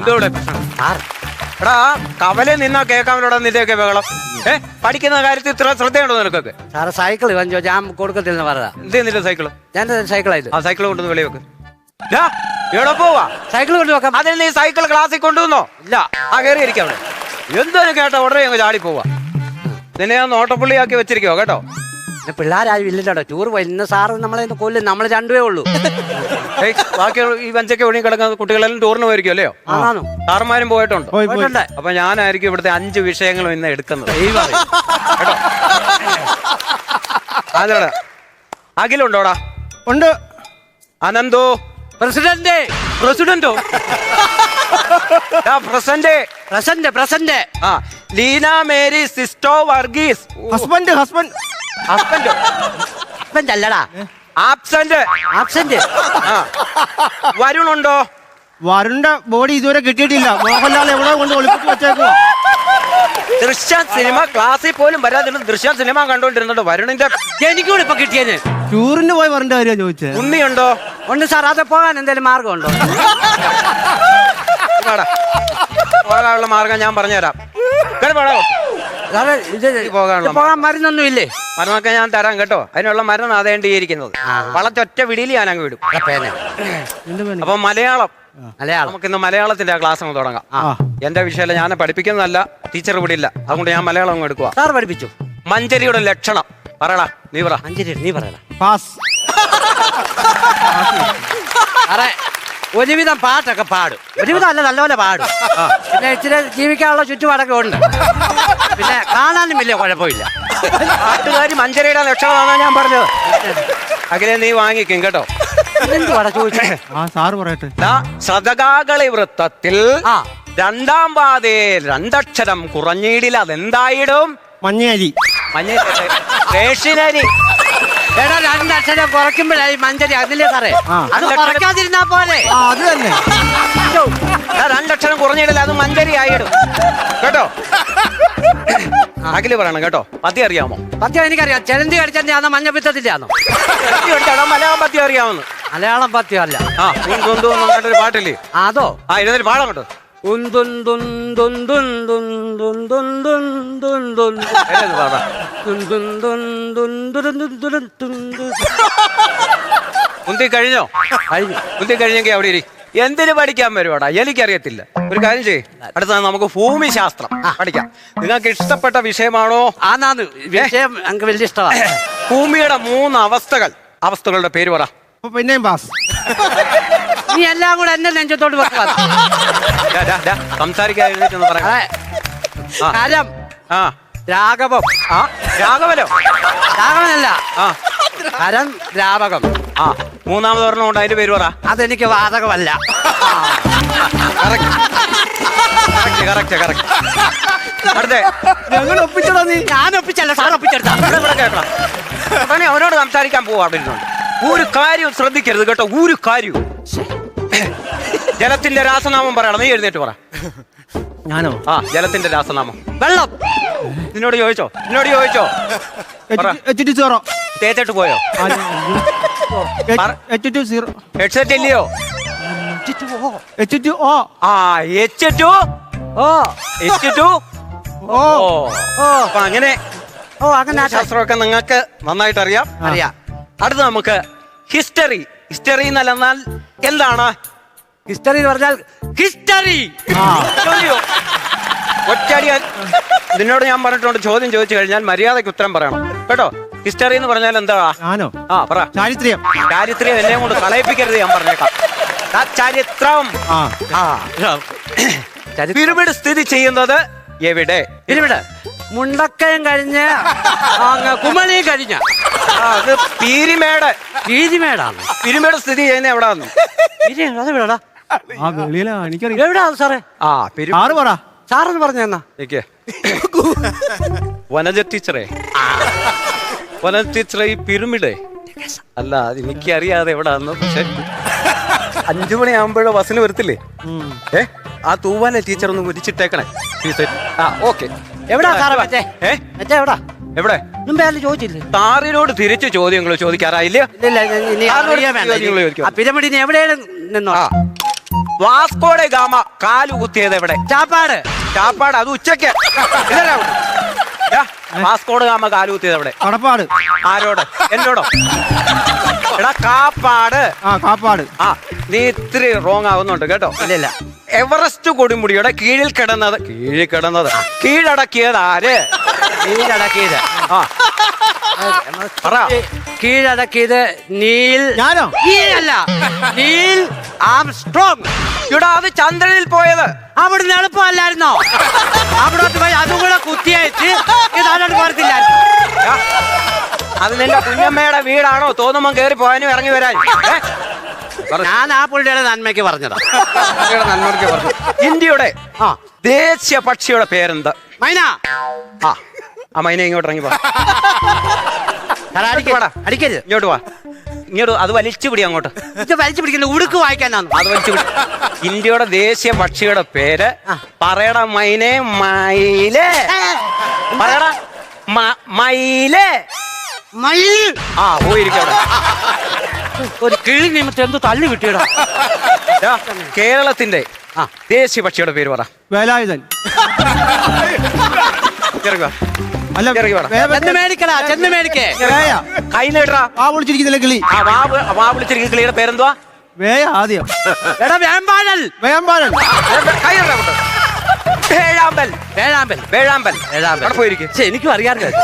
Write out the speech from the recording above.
ഇതോടെ എടാ കവലെ നിന്നാ കേൾക്കാമല്ലോടാ നിന്റെയൊക്കെ ബഹളം. പഠിക്കുന്ന കാര്യത്തിൽ ഇത്ര ശ്രദ്ധയുണ്ടോ നിനക്കൊക്കെ? സാറ് സൈക്കിൾ വഞ്ചോ ഞാൻ കൊടുക്കത്തില്ലെന്ന് പറയാ. എന്തേ നിന്റെ സൈക്കിള്? ഞാൻ സൈക്കിളായത്. ആ സൈക്കിൾ കൊണ്ടുവന്ന് വെളി വെക്ക്. എവിടെ പോവാ? സൈക്കിൾ കൊണ്ടുവെക്കാം. അതിന് നീ സൈക്കിൾ ക്ലാസ്സിൽ കൊണ്ടുവന്നോ? ഇല്ല. ആ കയറി ഇരിക്കാം അവിടെ. എന്തൊരു കേട്ടോ ഉടനെ അങ്ങ് ചാടി പോവാ. നിന്നെ ഞാൻ നോട്ടപ്പുള്ളിയാക്കി വെച്ചിരിക്കോ കേട്ടോ. പിള്ളേരാരും ഇല്ലല്ലോ, ടൂർ പോയി. ഇന്ന് സാറ് നമ്മളെ കൊല്ലും, നമ്മൾ രണ്ടുപേ ഉള്ളൂ. ബാക്കി ഈ വഞ്ചൊക്കെ ഒഴുകി കിടക്കുന്ന കുട്ടികളെല്ലാം ടൂറിന് പോയിരിക്കും അല്ലയോ? സാറന്മാരും പോയിട്ടുണ്ട്. അപ്പൊ ഞാനായിരിക്കും ഇവിടുത്തെ 5 വിഷയങ്ങളും ഇന്ന് എടുക്കുന്നത് കേട്ടോ. അതെടാ അഖിലുണ്ടോടാ? ഉണ്ട്. അനന്തോ? പ്രസിഡന്റ്. പ്രസിഡന്റോ? പ്രസന്റ്. ആ ലീന മേരി സിസ്റ്റോ വർഗീസ്. ഹസ്ബൻഡ്. ഹസ്ബൻഡ് അല്ലടാ, ആബ്സെന്റ്. വരുണുണ്ടോ? വരുണിന്റെ ബോഡി ഇതുവരെ കിട്ടിയിട്ടില്ല. മോഹൻലാൽ എവിടെ കൊണ്ട് ഒളിപ്പിച്ച് വെച്ചേക്കുവാ. ദൃശ്യം സിനിമ ക്ലാസ്സിൽ പോലും വരാതിരുന്ന ദൃശ്യം സിനിമ കണ്ടോണ്ടിരുന്നുണ്ടോ? വരുണിന്റെ എനിക്കൂടെ ഇപ്പൊ കിട്ടിയത്. ടൂറിന് പോയി വരേണ്ട കാര്യം ചോദിച്ചേ. ഉണ്ണിയുണ്ടോ? ഉണ്ട് സാർ. അത് പോകാൻ എന്തെങ്കിലും മാർഗമുണ്ടോ? പോകാനുള്ള മാർഗം ഞാൻ പറഞ്ഞുതരാം. പോകാൻ മരുന്നൊന്നും ഇല്ലേ? മരുന്നൊക്കെ ഞാൻ തരാം കേട്ടോ. അതിനുള്ള മരുന്ന് അതേണ്ടിയിരിക്കുന്നത്. വളച്ചൊറ്റ വിടിയിൽ ഞാൻ അങ്ങ് വിടും. അപ്പൊ മലയാളം നമുക്കിന്ന് മലയാളത്തിന്റെ ക്ലാസ് അങ്ങ് തുടങ്ങാം. എന്റെ വിഷയം ഞാൻ പഠിപ്പിക്കുന്നതല്ല, ടീച്ചർ വിടില്ല. അതുകൊണ്ട് ഞാൻ മലയാളം അങ്ങ് എടുക്കുക. സാർ പഠിപ്പിച്ചു. മഞ്ചരിയുടെ ലക്ഷണം പറയടാ. നീ പറ. നീ പറയടാ. പാസ്. അറേ ഒരുവിധം പാട്ടൊക്കെ പാടും. ഒരുവിധം അല്ല, നല്ലപോലെ പാടും. പിന്നെ ഇച്ചിരി ജീവിക്കാനുള്ള ചുറ്റുപാടൊക്കെ ഉണ്ട്. പിന്നെ കാണാനും വലിയ കുഴപ്പമില്ല. പാട്ടുകാരി മഞ്ചരിയുടെ ലക്ഷണമാണോ ഞാൻ പറഞ്ഞത്? അഖിലെ നീ വാങ്ങിക്കും കേട്ടോ. സാറ് പറയട്ടെ. ശതകാകളി വൃത്തത്തിൽ 2ാം പാതയിൽ 2 അക്ഷരം കുറഞ്ഞിടിൽ അതെന്തായിടും? മഞ്ഞരി. റേഷനരി. 2 അക്ഷരം കുറയ്ക്കുമ്പോഴായി മഞ്ചരി. അതില്ലേ സാറേ, അത് കുറയ്ക്കാതിരുന്നാ പോലെ. അത് തന്നെ. 2 അക്ഷരം കുറഞ്ഞിടില്ല അത് മഞ്ചരി ആയിടും കേട്ടോ. അഖില് പറയണം കേട്ടോ. പദ്യം അറിയാമോ? പദ്യം എനിക്കറിയാം. ചെലന്തി കടിച്ചതിന്റെ ആണോ മഞ്ഞപ്പിത്തത്തിന്റെ ആണോ? മലയാളം പദ്യം അറിയാമെന്ന്. മലയാളം പദ്യം അല്ല. ഒരു പാട്ടില്ലേ അതോ? ഇരുന്നൊരു പാടാം കേട്ടോ. കുന്തി കഴിഞ്ഞോ? കുന്തി കഴിഞ്ഞെങ്കിൽ അവിടെ ഇരി. എന്തിനു പഠിക്കാൻ വരുവാടാ? എനിക്കറിയത്തില്ല. ഒരു കാര്യം ചെയ്യ്, അടുത്ത നമുക്ക് ഭൂമിശാസ്ത്രം പഠിക്കാം. നിങ്ങൾക്ക് ഇഷ്ടപ്പെട്ട വിഷയമാണോ? ആന്നാന്ന് വിഷയം എനിക്ക് വലിയ ഇഷ്ടമാണ്. ഭൂമിയുടെ 3 അവസ്ഥകളുടെ പേര് പറ. പിന്നെയും പാസ്. നീ എല്ലാം കൂടെ എന്നെ നെഞ്ചത്തോട്ട് വെക്കാം. സംസാരിക്കാതിരുന്നിട്ടൊന്ന് പറയാം. കരം. രാഘവം. രാഘവനോ? രാഘവനല്ല, കരം രാവകം. 3ാമത് പറഞ്ഞുകൊണ്ട് അതിന്റെ പേര് പറ. അതെനിക്ക് വാതകമല്ല. ഒപ്പിച്ചടാ നീ. ഞാൻ ഒപ്പിച്ചല്ല, സാർ ഒപ്പിച്ചെടുത്താ. അവനോട് സംസാരിക്കാൻ പോവാ. അവിടെ ഇരുന്നുണ്ട് ഒരു കാര്യം ശ്രദ്ധിക്കരുത് കേട്ടോ. ഒരു കാര്യവും. ജലത്തിന്റെ രാസനാമം പറയണം. നീ എഴുന്നേറ്റ് പറ. ഞാനോ? ജലത്തിന്റെ രാസനാമം. വെള്ളം. നിന്നോട് ചോദിച്ചോ? തേച്ചിട്ട് പോയോ? ഹെഡ്സെറ്റ് ഇല്ലയോ? അങ്ങനെ ശാസ്ത്രമൊക്കെ നിങ്ങൾക്ക് നന്നായിട്ട് അറിയാം. അടുത്ത നമുക്ക് ഹിസ്റ്ററി. ഹിസ്റ്ററി എന്നല്ലെന്നാൽ എന്താണ്? ഹിസ്റ്ററി എന്ന് പറഞ്ഞാൽ ഹിസ്റ്ററി. ഒറ്റയടി നിന്നോട് ഞാൻ പറഞ്ഞിട്ടുണ്ട്, ചോദ്യം ചോദിച്ചു കഴിഞ്ഞാൽ മര്യാദയ്ക്ക് ഉത്തരം പറയണം കേട്ടോ. ഹിസ്റ്ററി എന്ന് പറഞ്ഞാൽ എന്താ? പറ. ചരിത്രം. ചരിത്രം എന്നെ കൊണ്ട് കളയിപ്പിക്കരുത്, ഞാൻ പറഞ്ഞേക്കാം. ചരിത്രം. പിരമിഡ് സ്ഥിതി ചെയ്യുന്നത് എവിടെ? പിരമിഡ് മുണ്ടക്കയം കഴിഞ്ഞ് കുമളി കഴിഞ്ഞ അത് പീരിമേട്. പീരിമേടാണ്. പിരമിഡ് സ്ഥിതി ചെയ്യുന്ന എവിടാന്ന്? അതെവിടാ? എനിക്കറിയാം. എവിടാ സാറേ? സാറെന്ന് പറഞ്ഞെന്നാ? വനജ ടീച്ചറേ, വനജ ടീച്ചറെ ഈ പിരമിഡ് അല്ല എനിക്കറിയാതെ എവിടാന്ന്. പക്ഷെ 5 മണിയാകുമ്പോഴോ ബസ്സിന് വരത്തില്ലേ? ആ തൂവാലെ ടീച്ചർ ഒന്ന് കുരിച്ചിട്ടേക്കണേ. ഓക്കെ. എവിടാ സാറേ? എവിടാ? എവിടെ? ചോദിച്ചില്ലേ? സാറിനോട് തിരിച്ചു ചോദ്യങ്ങൾ ചോദിക്കാറായില്ല. പിരമിഡിന് എവിടെയാണ് നിന്നോ? വാസ്കോഡെ ഗാമ കാലു കുത്തിയത് എവിടെ? ചാപ്പാട്. ചാപ്പാട്, അത് ഉച്ചക്ക്. ഇതല്ലേ അവിടെ? ദാ, വാസ്കോഡ് ഗാമ കാലു കുത്തിയത് എവിടെ? കടപ്പാട്. ആരോട്? എന്നോടോ? എടാ കാപ്പാട്. കാപ്പാട്. നീ ഇത്തിരി റോങ് ആവുന്നുണ്ട് കേട്ടോ. ഇല്ല. എവറസ്റ്റ് കൊടുമുടിയുടെ കീഴിൽ കിടന്നത് കീഴടക്കിയത് ആര്? കീഴടക്കിയത് പറ. കീഴടക്കിയത് നീൽ. ഞാനോ? നീലല്ല, നീൽ ആംസ്ട്രോങ്. ഇവിടെ അത് ചന്ദ്രനിൽ പോയത്. അവിടുന്ന് എളുപ്പമല്ലായിരുന്നോ? അവിടോട്ട് പോയി അതും കൂടെ കുത്തിയയച്ച് ഇതാരോട് പോരത്തില്ലായിരുന്നു. അത് നിന്റെ കുഞ്ഞമ്മയുടെ വീടാണോ? തോന്നുമ്പോ കേറി പോകാനും ഇറങ്ങി വരാനും. ഞാൻ ആ പുള്ളിയുടെ നന്മയ്ക്ക് പറഞ്ഞതാ. നന്മയ്ക്ക് പറഞ്ഞു. ഇന്ത്യയുടെ ദേശീയ പക്ഷിയുടെ പേരെന്ത്? മൈന. ആ മൈന ഇങ്ങോട്ട് ഇറങ്ങി പോ. അടിക്കരുത്. ഇങ്ങോട്ട് വാ. ഇങ്ങോട്ട് അത് വലിച്ചു പിടി അങ്ങോട്ട്. ഇത് വലിച്ചു പിടിക്കുന്നത് ഉടുക്ക് വായിക്കാനാണ്. അത് വലിച്ചു പിടി. ഇന്ത്യയുടെ ദേശീയ പക്ഷിയുടെ പേര് പറയടാ മൈനെ. മയിലേ. പറയടാ മയിലേ. മയിൽ. പോയിരിക്കവിടെ. ഒരു കിളി നിമിത്തം എന്ത് തള്ളി കിട്ടിയടാ. കേരളത്തിന്റെ ദേശീയ പക്ഷിയുടെ പേര് പറ. വേലായുധൻ. ചെന്ന് മേടിക്കടാ, ചെന്ന് മേടിക്കേ. കൈ നീട്ടാ. വിളിച്ചിരിക്കുന്നില്ല കിളി. വാ വിളിച്ചിരിക്കുന്ന കിളിയുടെ പേരെന്തുവാ? വേയ ആദ്യം. എടാ വേമ്പാഴൽ. വേമ്പാഴൽ. വേഴാമ്പൽ. വേഴാമ്പൽ. വേഴാമ്പൽ. വേഴാമ്പൽ. പോയിരിക്കും. എനിക്കും അറിയാറില്ല.